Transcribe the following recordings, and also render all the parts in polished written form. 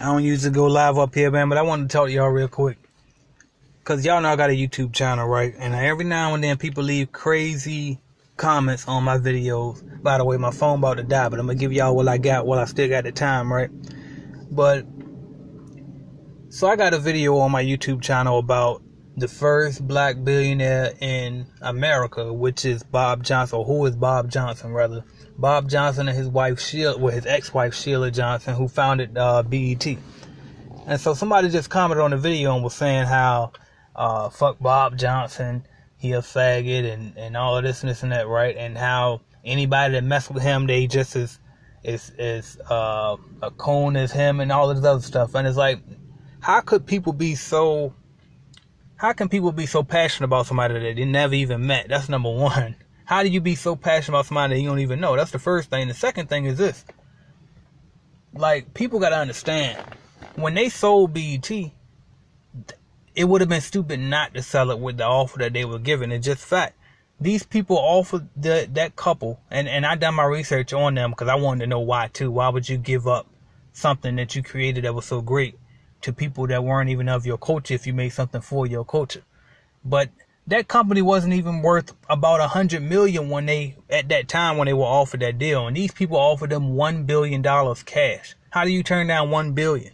I don't usually go live up here, man, but I wanted to talk to y'all real quick. Because y'all know I got a YouTube channel, right? And every now and then people leave crazy comments on my videos. By the way, my phone about to die, but I'm going to give y'all what I got while I still got the time, right? But, so I got a video on my YouTube channel about the first black billionaire in America, which is Bob Johnson, or who is Bob Johnson, rather. Bob Johnson and his wife, his ex-wife, Sheila Johnson, who founded BET. And so somebody just commented on the video and was saying how, fuck Bob Johnson, he a faggot, and all of this and this and that, right? And how anybody that mess with him, they just is a coon as him and all of this other stuff. And it's like, how can people be so passionate about somebody that they never even met? That's number one. How do you be so passionate about somebody that you don't even know? That's the first thing. The second thing is this. Like, people got to understand, when they sold BET, it would have been stupid not to sell it with the offer that they were given. It's just fact. These people offered that couple, and I done my research on them because I wanted to know why too. Why would you give up something that you created that was so great to people that weren't even of your culture if you made something for your culture? But that company wasn't even worth about $100 million when at that time when they were offered that deal. And these people offered them $1 billion cash. How do you turn down $1 billion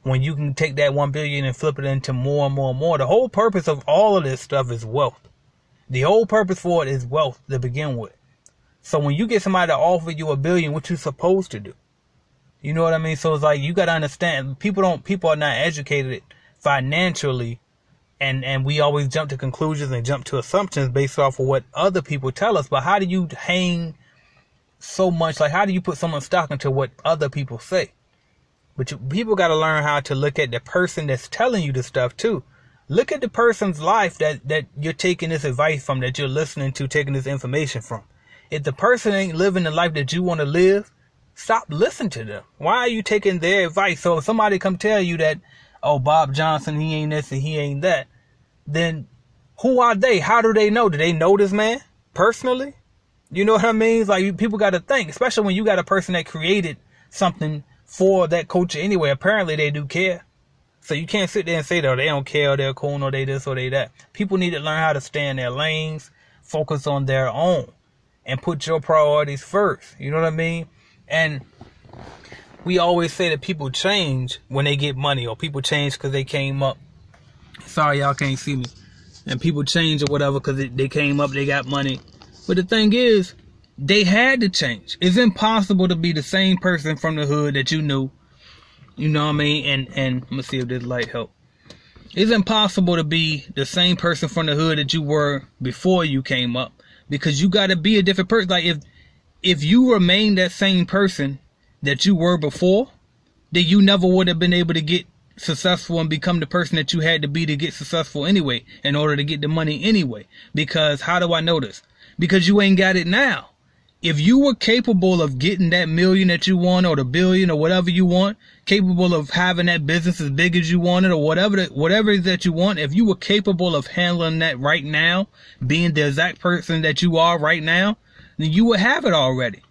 when you can take that $1 billion and flip it into more and more and more? The whole purpose of all of this stuff is wealth. The whole purpose for it is wealth to begin with. So when you get somebody to offer you $1 billion, what you supposed to do? You know what I mean? So it's like, you got to understand, people are not educated financially. And we always jump to conclusions and jump to assumptions based off of what other people tell us. But how do you hang so much? Like, how do you put so much stock into what other people say? But people got to learn how to look at the person that's telling you this stuff too. Look at the person's life that you're taking this advice from, that you're listening to, taking this information from. If the person ain't living the life that you want to live, stop listening to them. Why are you taking their advice? So if somebody come tell you that, oh, Bob Johnson, he ain't this and he ain't that, then who are they? How do they know? Do they know this man personally? You know what I mean? It's like, people got to think, especially when you got a person that created something for that culture anyway. Apparently they do care. So you can't sit there and say that, oh, they don't care, or they're cool, or they this or they that. People need to learn how to stay in their lanes, focus on their own, and put your priorities first. You know what I mean? And we always say that people change when they get money, or people change because they came up. Sorry, y'all can't see me. And people change or whatever because they came up, they got money. But the thing is, they had to change. It's impossible to be the same person from the hood that you knew. You know what I mean? And let me see if this light help. It's impossible to be the same person from the hood that you were before you came up, because you got to be a different person. Like, if you remain that same person that you were before, then you never would have been able to get successful and become the person that you had to be to get successful anyway, in order to get the money anyway. Because how do I know this? Because you ain't got it now. If you were capable of getting that million that you want, or the billion, or whatever you want, capable of having that business as big as you wanted, or whatever it is that you want, if you were capable of handling that right now, being the exact person that you are right now, then you would have it already.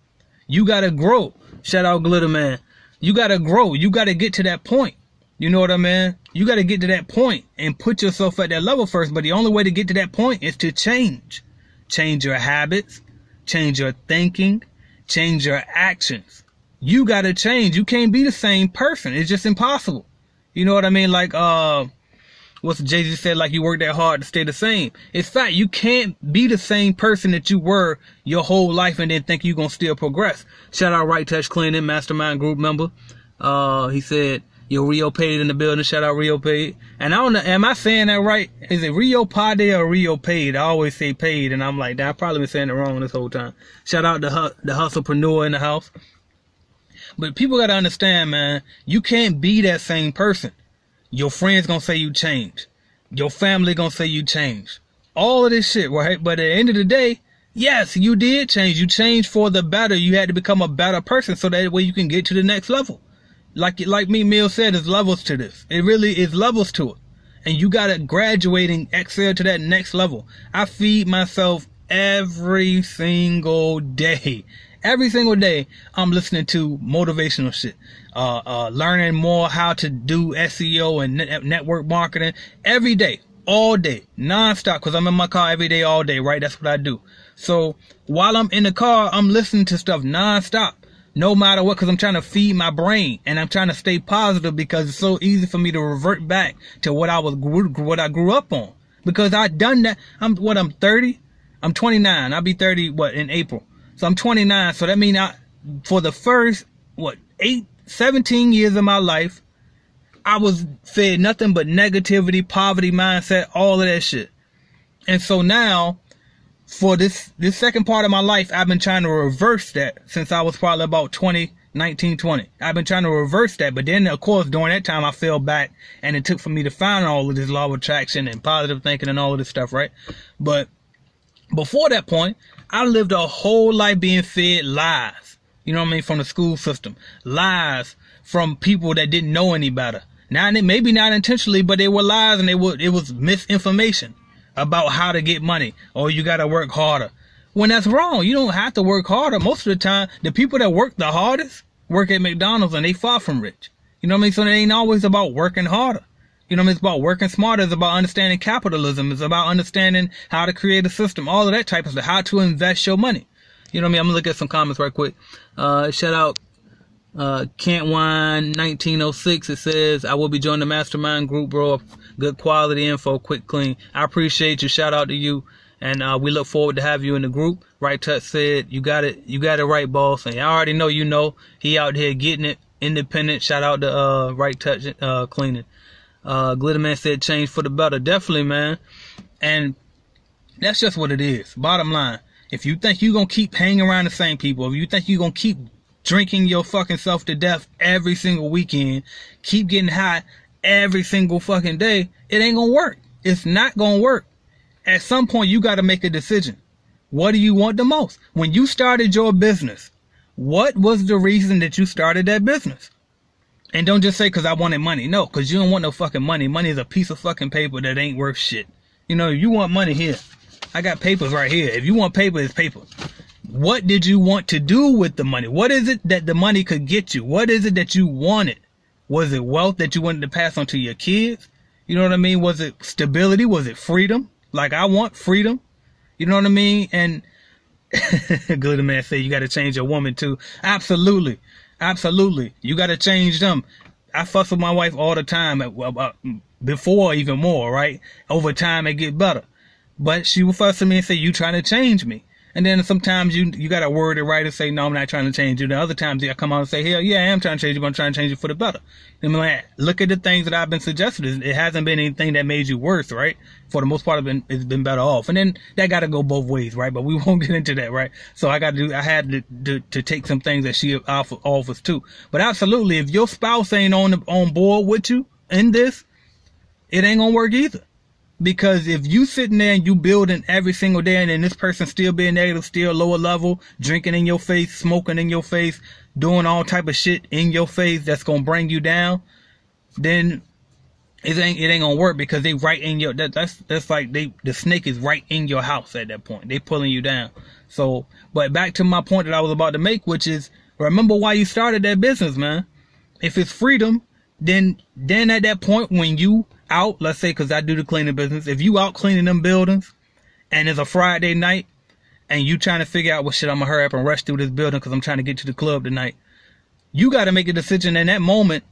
You gotta grow. Shout out Glitter Man. You gotta grow. You gotta get to that point. You know what I mean? You gotta get to that point and put yourself at that level first. But the only way to get to that point is to change. Change your habits. Change your thinking. Change your actions. You gotta change. You can't be the same person. It's just impossible. You know what I mean? Like, what's Jay-Z said, like, you work that hard to stay the same. It's fact, you can't be the same person that you were your whole life and then think you're gonna still progress. Shout out Right Touch Cleaning, Mastermind Group member. He said, yo, Rio Paid in the building. Shout out Rio Paid. And I don't know, am I saying that right? Is it Rio Pade or Rio Paid? I always say paid, and I'm like, I've probably been saying it wrong this whole time. Shout out the hustlepreneur in the house. But people gotta understand, man, you can't be that same person. Your friends gonna say you changed. Your family gonna say you changed. All of this shit, right? But at the end of the day, yes, you did change. You changed for the better. You had to become a better person so that way you can get to the next level. Like me, Mill said, there's levels to this. It really is levels to it. And you gotta graduate and excel to that next level. I feed myself every single day. Every single day, I'm listening to motivational shit. Learning more how to do SEO and network marketing every day, all day, nonstop, because I'm in my car every day, all day, right? That's what I do. So while I'm in the car, I'm listening to stuff nonstop, no matter what, because I'm trying to feed my brain and I'm trying to stay positive because it's so easy for me to revert back to what I grew up on. Because I done that. I'm 30? I'm 29. I'll be 30, in April. So I'm 29. So that means for the first, 17 years of my life, I was fed nothing but negativity, poverty mindset, all of that shit. And so now, for this second part of my life, I've been trying to reverse that since I was probably about 20. I've been trying to reverse that, but then of course during that time I fell back, and it took for me to find all of this law of attraction and positive thinking and all of this stuff, right? But before that point, I lived a whole life being fed lies, you know what I mean, from the school system, lies from people that didn't know any better. Now, maybe not intentionally, but they were lies, and it was misinformation about how to get money, or you got to work harder. When that's wrong. You don't have to work harder. Most of the time, the people that work the hardest work at McDonald's, and they far from rich. You know what I mean? So it ain't always about working harder. You know what I mean? It's about working smarter. It's about understanding capitalism. It's about understanding how to create a system. All of that type of stuff. How to invest your money. You know what I mean? I'm going to look at some comments right quick. Shout out Can't Wine 1906. It says, I will be joining the mastermind group, bro. Good quality info, quick, clean. I appreciate you. Shout out to you. And we look forward to have you in the group. Right Touch said, you got it right, boss. And I already know he out here getting it, independent. Shout out to Right Touch Cleaning. Glitterman said, change for the better. Definitely, man. And that's just what it is. Bottom line, if you think you're going to keep hanging around the same people, if you think you're going to keep drinking your fucking self to death every single weekend, keep getting high every single fucking day, it ain't going to work. It's not going to work. At some point, you got to make a decision. What do you want the most? When you started your business, what was the reason that you started that business? And don't just say, because I wanted money. No, because you don't want no fucking money. Money is a piece of fucking paper that ain't worth shit. You know, you want money here. I got papers right here. If you want paper, it's paper. What did you want to do with the money? What is it that the money could get you? What is it that you wanted? Was it wealth that you wanted to pass on to your kids? You know what I mean? Was it stability? Was it freedom? Like, I want freedom. You know what I mean? And Glitter Man said you got to change your woman too. Absolutely. Absolutely. You got to change them. I fuss with my wife all the time, before even more, right? Over time, it get better. But she will fuss with me and say, you trying to change me. And then sometimes you got to word it right and say, no, I'm not trying to change you. The other times I come out and say, hell yeah, I am trying to change you, but I'm trying to change you for the better. I mean, like, look at the things that I've been suggesting. It hasn't been anything that made you worse, right? For the most part, it's been better off. And then that got to go both ways, right? But we won't get into that, right? So I had to take some things that she offers too. But absolutely, if your spouse ain't on board with you in this, it ain't gonna work either. Because if you sitting there and you building every single day, and then this person still being negative, still lower level, drinking in your face, smoking in your face, doing all type of shit in your face that's gonna bring you down, then it ain't gonna work, because they right in your, that's like the snake is right in your house at that point. They pulling you down. So, but back to my point that I was about to make, which is, remember why you started that business, man. If it's freedom, then at that point when you out, let's say, because I do the cleaning business, if you out cleaning them buildings and it's a Friday night and you trying to figure out, well, shit, I'm gonna hurry up and rush through this building because I'm trying to get to the club tonight, you got to make a decision in that moment.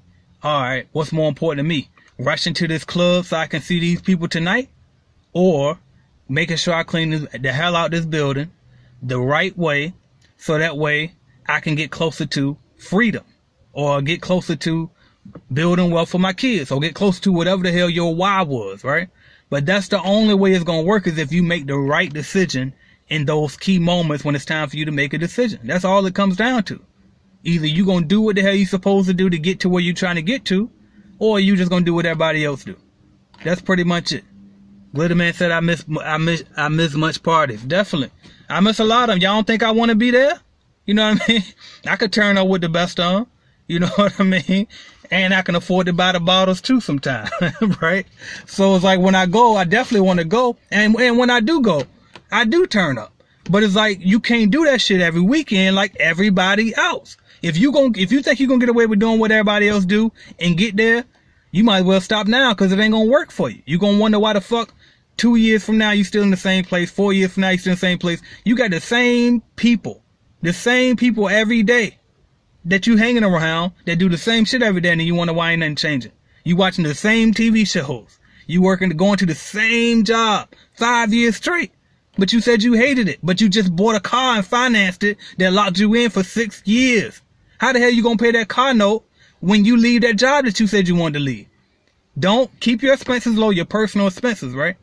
All right, what's more important to me, rushing to this club so I can see these people tonight, or making sure I clean the hell out this building the right way, so that way I can get closer to freedom, or get closer to building wealth for my kids, or get close to whatever the hell your why was, right? But that's the only way it's going to work, is if you make the right decision in those key moments when it's time for you to make a decision. That's all it comes down to. Either you going to do what the hell you supposed to do to get to where you're trying to get to, or you just going to do what everybody else do. That's pretty much it. Glitterman said, I miss much parties. Definitely. I miss a lot of them. Y'all don't think I want to be there? You know what I mean? I could turn up with the best on. You know what I mean? And I can afford to buy the bottles too sometimes, right? So it's like when I go, I definitely want to go. And when I do go, I do turn up. But it's like, you can't do that shit every weekend like everybody else. If you think you're gonna get away with doing what everybody else do and get there, you might as well stop now, because it ain't gonna work for you. You're gonna wonder why the fuck 2 years from now you still in the same place, 4 years from now you still in the same place. You got the same people every day that you hanging around that do the same shit every day, and you wonder why ain't nothing changing. You watching the same TV shows. You going to the same job 5 years straight. But you said you hated it. But you just bought a car and financed it that locked you in for 6 years. How the hell you gonna pay that car note when you leave that job that you said you wanted to leave? Don't keep your expenses low, your personal expenses, right?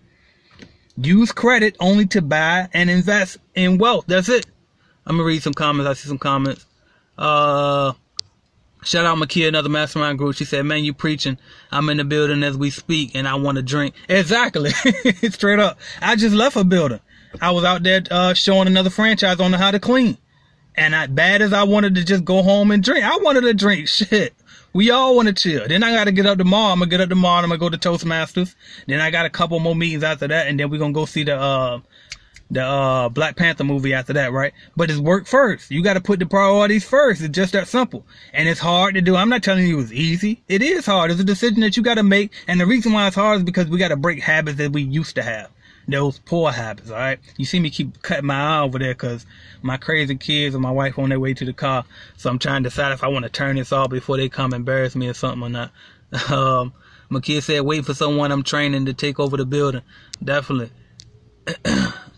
Use credit only to buy and invest in wealth. That's it. I'm gonna read some comments. I see some comments. Shout out Makia, another mastermind group. She said, man, you preaching. I'm in the building as we speak and I want to drink. Exactly. Straight up. I just left a building. I was out there showing another franchise on how to clean. And bad as I wanted to just go home and drink, I wanted to drink. Shit. We all want to chill. Then I got to get up tomorrow. I'm going to get up tomorrow and I'm going to go to Toastmasters. Then I got a couple more meetings after that. And then we're going to go see the Black Panther movie after that, right? But it's work first. You got to put the priorities first. It's just that simple. And it's hard to do. I'm not telling you it was easy. It is hard. It's a decision that you got to make. And the reason why it's hard is because we got to break habits that we used to have. Those poor habits, all right? You see me keep cutting my eye over there because my crazy kids and my wife on their way to the car. So I'm trying to decide if I want to turn this off before they come embarrass me or something or not. My kid said, wait for someone I'm training to take over the building. Definitely.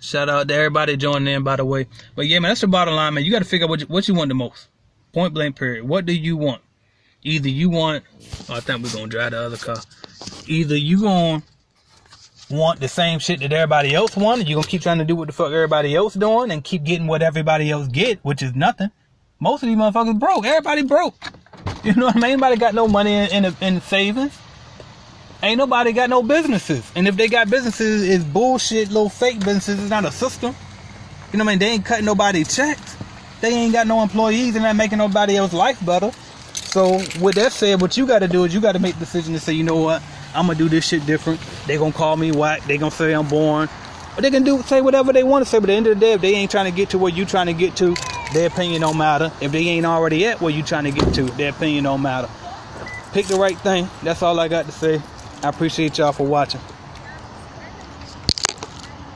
Shout out to everybody joining in, by the way. But yeah, man, that's the bottom line, man. You got to figure out what you want the most. Point blank, period. What do you want? Either you want... Oh, I think we're going to drive the other car. Either you going to want the same shit that everybody else want, and you're going to keep trying to do what the fuck everybody else doing and keep getting what everybody else get, which is nothing. Most of these motherfuckers broke. Everybody broke. You know what I mean? Anybody got no money in savings? Ain't nobody got no businesses. And if they got businesses, it's bullshit, little fake businesses. It's not a system. You know what I mean? They ain't cutting nobody's checks. They ain't got no employees and not making nobody else's life better. So with that said, what you got to do is you got to make the decision to say, you know what? I'm going to do this shit different. They going to call me whack. They going to say I'm boring. But they can say whatever they want to say. But at the end of the day, if they ain't trying to get to where you trying to get to, their opinion don't matter. If they ain't already at where you trying to get to, their opinion don't matter. Pick the right thing. That's all I got to say. I appreciate y'all for watching.